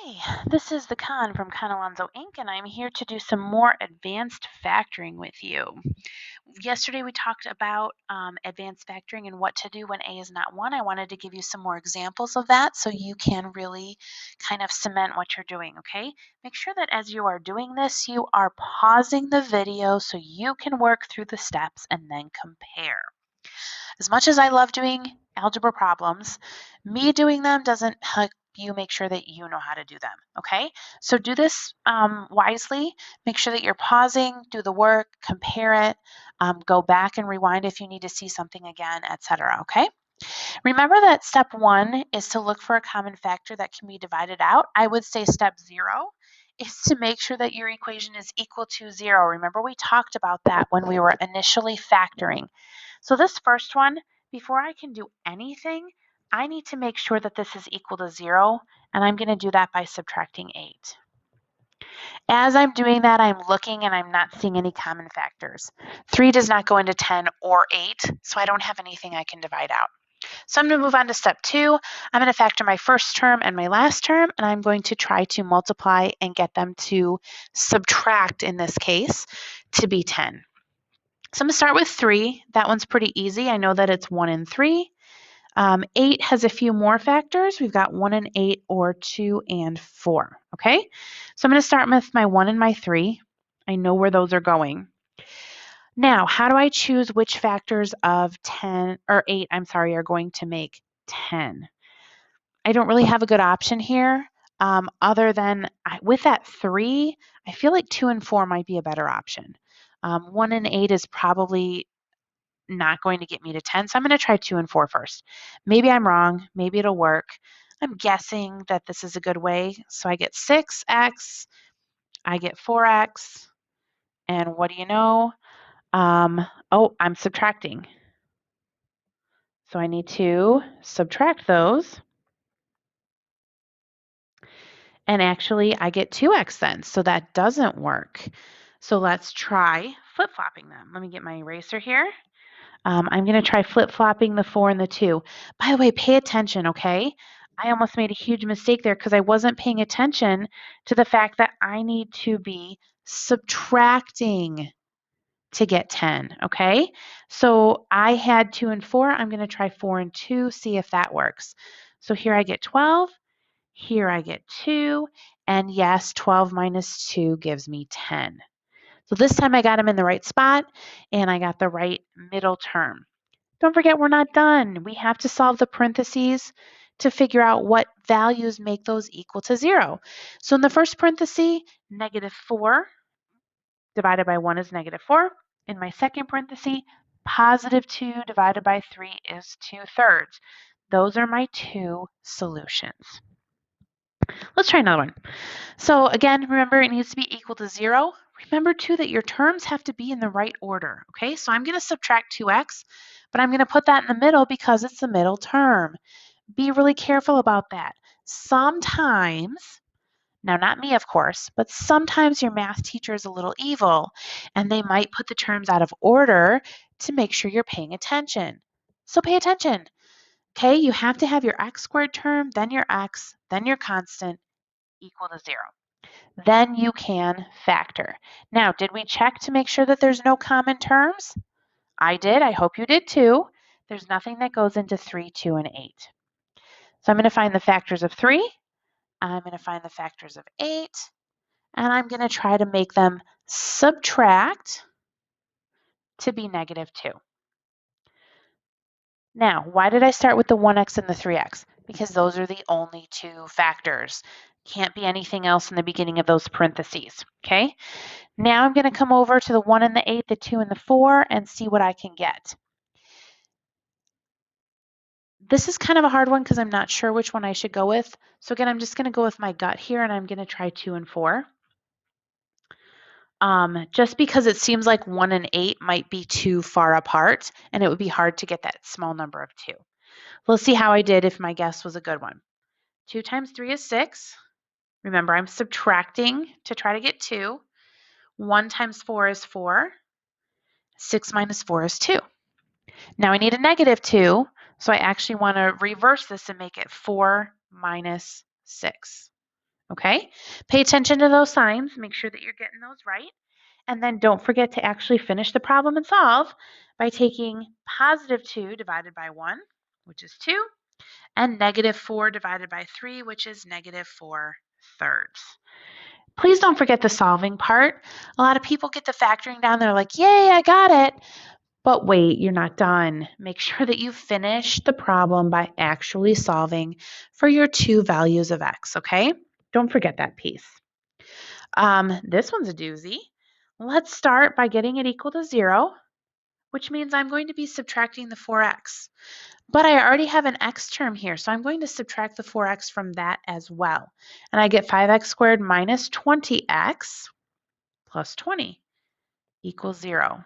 Hi, this is the Con from Con Alonso Inc., and I'm here to do some more advanced factoring with you. Yesterday we talked about advanced factoring and what to do when A is not 1. I wanted to give you some more examples of that so you can really kind of cement what you're doing, okay? Make sure that as you are doing this, you are pausing the video so you can work through the steps and then compare. As much as I love doing algebra problems, me doing them doesn't help you make sure that you know how to do them, okay? So do this wisely. Make sure that you're pausing, do the work, compare it, go back and rewind if you need to see something again, etc., okay? Remember that step 1 is to look for a common factor that can be divided out. I would say step 0 is to make sure that your equation is equal to 0. Remember we talked about that when we were initially factoring. So this first one, before I can do anything, I need to make sure that this is equal to 0, and I'm going to do that by subtracting 8. As I'm doing that, I'm looking and I'm not seeing any common factors. 3 does not go into 10 or 8, so I don't have anything I can divide out. So I'm going to move on to step 2. I'm going to factor my first term and my last term, and I'm going to try to multiply and get them to subtract, in this case, to be 10. So I'm going to start with 3. That one's pretty easy. I know that it's 1 and 3. 8 has a few more factors. We've got 1 and 8 or 2 and 4. Okay? So I'm going to start with my 1 and my 3. I know where those are going. Now, how do I choose which factors of 10 or 8, are going to make 10? I don't really have a good option here other than with that 3, I feel like 2 and 4 might be a better option. 1 and 8 is probably not going to get me to 10, so I'm going to try 2 and 4 first. Maybe I'm wrong. Maybe it'll work. I'm guessing that this is a good way. So I get 6x, I get 4x, and what do you know? I'm subtracting. So I need to subtract those. And actually, I get 2x then, so that doesn't work. So let's try flip-flopping them. Let me get my eraser here. I'm going to try flip-flopping the 4 and the 2. By the way, pay attention, okay? I almost made a huge mistake there because I wasn't paying attention to the fact that I need to be subtracting to get 10, okay? So I had 2 and 4. I'm going to try 4 and 2, see if that works. So here I get 12. Here I get 2. And yes, 12 minus 2 gives me 10. So this time I got them in the right spot, and I got the right middle term. Don't forget, we're not done. We have to solve the parentheses to figure out what values make those equal to 0. So in the first parenthesis, negative 4 divided by 1 is negative 4. In my second parenthesis, positive 2 divided by 3 is 2/3. Those are my two solutions. Let's try another one. So again, remember it needs to be equal to 0. Remember too that your terms have to be in the right order, okay? So I'm going to subtract 2x, but I'm going to put that in the middle because it's the middle term. Be really careful about that. Sometimes, now not me of course, but sometimes your math teacher is a little evil and they might put the terms out of order to make sure you're paying attention. So pay attention. Okay, you have to have your x squared term, then your x, then your constant equal to 0. Then you can factor. Now, did we check to make sure that there's no common terms? I did. I hope you did too. There's nothing that goes into 3, 2, and 8. So I'm going to find the factors of 3. I'm going to find the factors of 8. And I'm going to try to make them subtract to be negative 2. Now, why did I start with the 1x and the 3x? Because those are the only two factors. Can't be anything else in the beginning of those parentheses, okay? Now I'm going to come over to the 1 and the 8, the 2 and the 4, and see what I can get. This is kind of a hard one because I'm not sure which one I should go with. So again, I'm just going to go with my gut here, and I'm going to try 2 and 4. Just because it seems like 1 and 8 might be too far apart, and it would be hard to get that small number of 2. Let's see how I did if my guess was a good one. 2 times 3 is 6. Remember, I'm subtracting to try to get 2. 1 times 4 is 4. 6 minus 4 is 2. Now I need a negative 2, so I actually want to reverse this and make it 4 minus 6. Okay? Pay attention to those signs. Make sure that you're getting those right. And then don't forget to actually finish the problem and solve by taking positive 2 divided by 1, which is 2, and negative 4 divided by 3, which is negative 4/3. Please don't forget the solving part. A lot of people get the factoring down. They're like, yay, I got it. But wait, you're not done. Make sure that you finish the problem by actually solving for your two values of x, okay? Don't forget that piece. This one's a doozy. Let's start by getting it equal to 0, which means I'm going to be subtracting the 4x. But I already have an x term here, so I'm going to subtract the 4x from that as well. And I get 5x squared minus 20x plus 20 equals 0.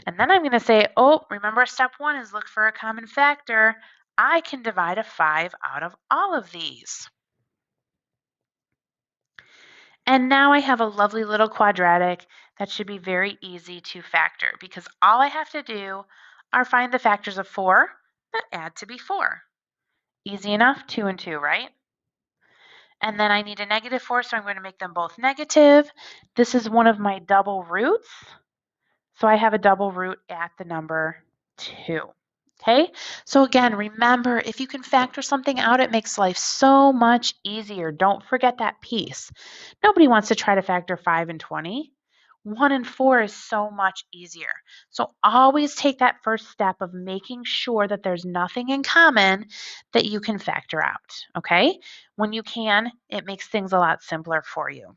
And then I'm going to say, oh, remember step 1 is look for a common factor. I can divide a 5 out of all of these. And now I have a lovely little quadratic that should be very easy to factor because all I have to do are find the factors of 4 that add to be 4. Easy enough, 2 and 2, right? And then I need a negative 4, so I'm going to make them both negative. This is one of my double roots. So I have a double root at the number 2. Okay, so again, remember, if you can factor something out, it makes life so much easier. Don't forget that piece. Nobody wants to try to factor 5 and 20. 1 and 4 is so much easier. So always take that first step of making sure that there's nothing in common that you can factor out, okay? When you can, it makes things a lot simpler for you.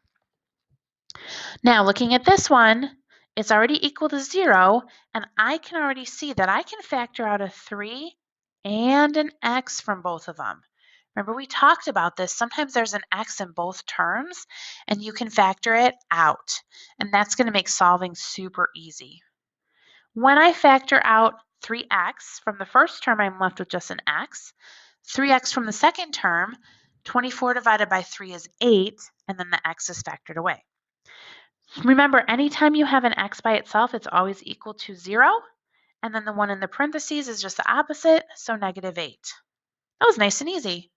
Now, looking at this one, it's already equal to 0, and I can already see that I can factor out a 3 and an x from both of them. Remember, we talked about this. Sometimes there's an x in both terms, and you can factor it out, and that's going to make solving super easy. When I factor out 3x from the first term, I'm left with just an x. 3x from the second term, 24 divided by 3 is 8, and then the x is factored away. Remember, anytime you have an x by itself, it's always equal to 0. And then the one in the parentheses is just the opposite, so negative 8. That was nice and easy.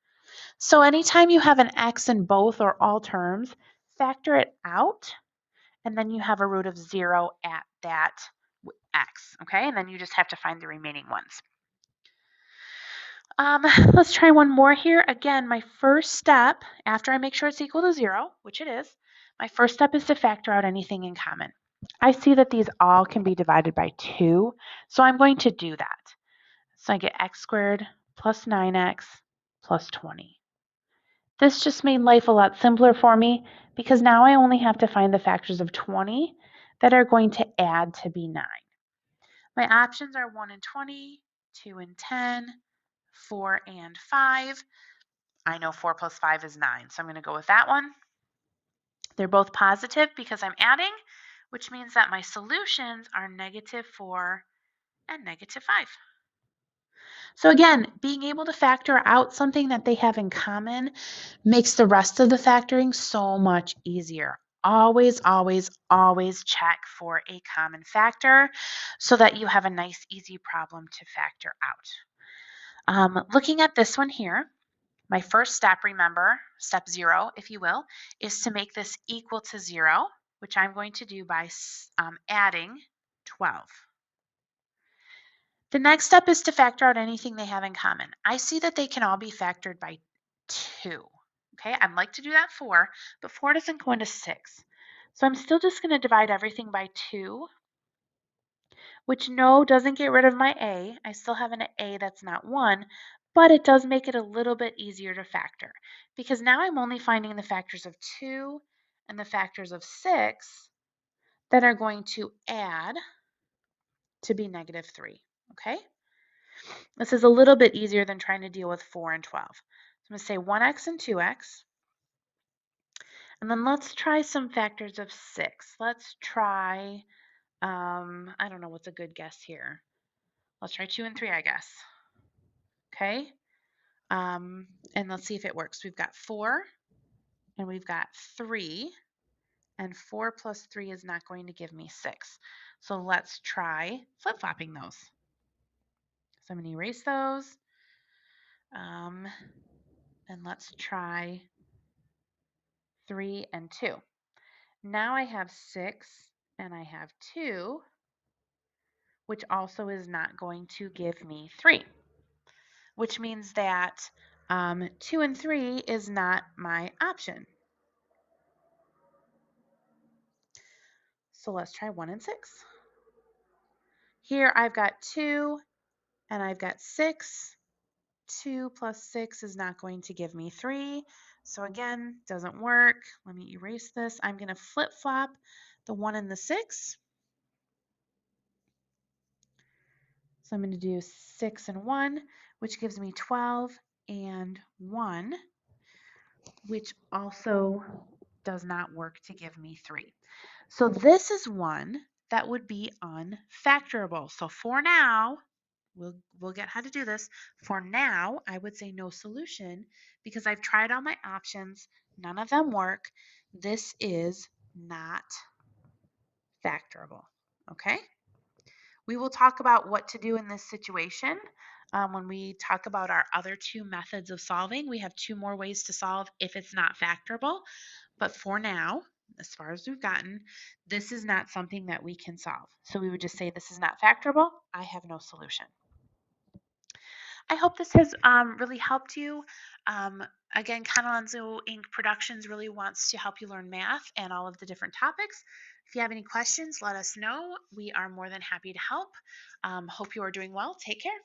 So anytime you have an x in both or all terms, factor it out, and then you have a root of 0 at that x, okay? And then you just have to find the remaining ones. Let's try one more here. Again, my first step, after I make sure it's equal to 0, which it is, my first step is to factor out anything in common. I see that these all can be divided by 2, so I'm going to do that. So I get x squared plus 9x plus 20. This just made life a lot simpler for me because now I only have to find the factors of 20 that are going to add to be 9. My options are 1 and 20, 2 and 10, 4 and 5. I know 4 plus 5 is 9, so I'm going to go with that one. They're both positive because I'm adding, which means that my solutions are negative 4 and negative 5. So again, being able to factor out something that they have in common makes the rest of the factoring so much easier. Always, always, always check for a common factor so that you have a nice, easy problem to factor out. Looking at this one here, my first step, remember, step 0, if you will, is to make this equal to 0, which I'm going to do by adding 12. The next step is to factor out anything they have in common. I see that they can all be factored by 2. Okay, I'd like to do that 4, but 4 doesn't go into 6. So I'm still just going to divide everything by 2, which no doesn't get rid of my a. I still have an a that's not 1, but it does make it a little bit easier to factor because now I'm only finding the factors of 2 and the factors of 6 that are going to add to be negative 3. Okay? This is a little bit easier than trying to deal with 4 and 12. So I'm going to say 1x and 2x. And then let's try some factors of 6. Let's try, I don't know what's a good guess here. Let's try 2 and 3, I guess. Okay? And let's see if it works. We've got 4 and we've got 3. And 4 plus 3 is not going to give me 6. So let's try flip-flopping those. So I'm going to erase those. And let's try 3, and 2. Now I have 6 and I have 2, which also is not going to give me 3, which means that 2 and 3 is not my option. So let's try 1 and 6. Here I've got 2 and I've got 6. 2 plus 6 is not going to give me 3. So again, doesn't work. Let me erase this. I'm going to flip-flop the 1 and the 6. So I'm going to do 6 and 1, which gives me 12 and 1, which also does not work to give me 3. So this is one that would be unfactorable. So for now, we'll get how to do this. For now, I would say no solution because I've tried all my options. None of them work. This is not factorable. Okay? We will talk about what to do in this situation when we talk about our other two methods of solving. We have 2 more ways to solve if it's not factorable. But for now, as far as we've gotten, this is not something that we can solve. So we would just say this is not factorable. I have no solution. I hope this has really helped you. Again, Canalonzo Inc. Productions really wants to help you learn math and all of the different topics. If you have any questions, let us know. We are more than happy to help. Hope you are doing well. Take care.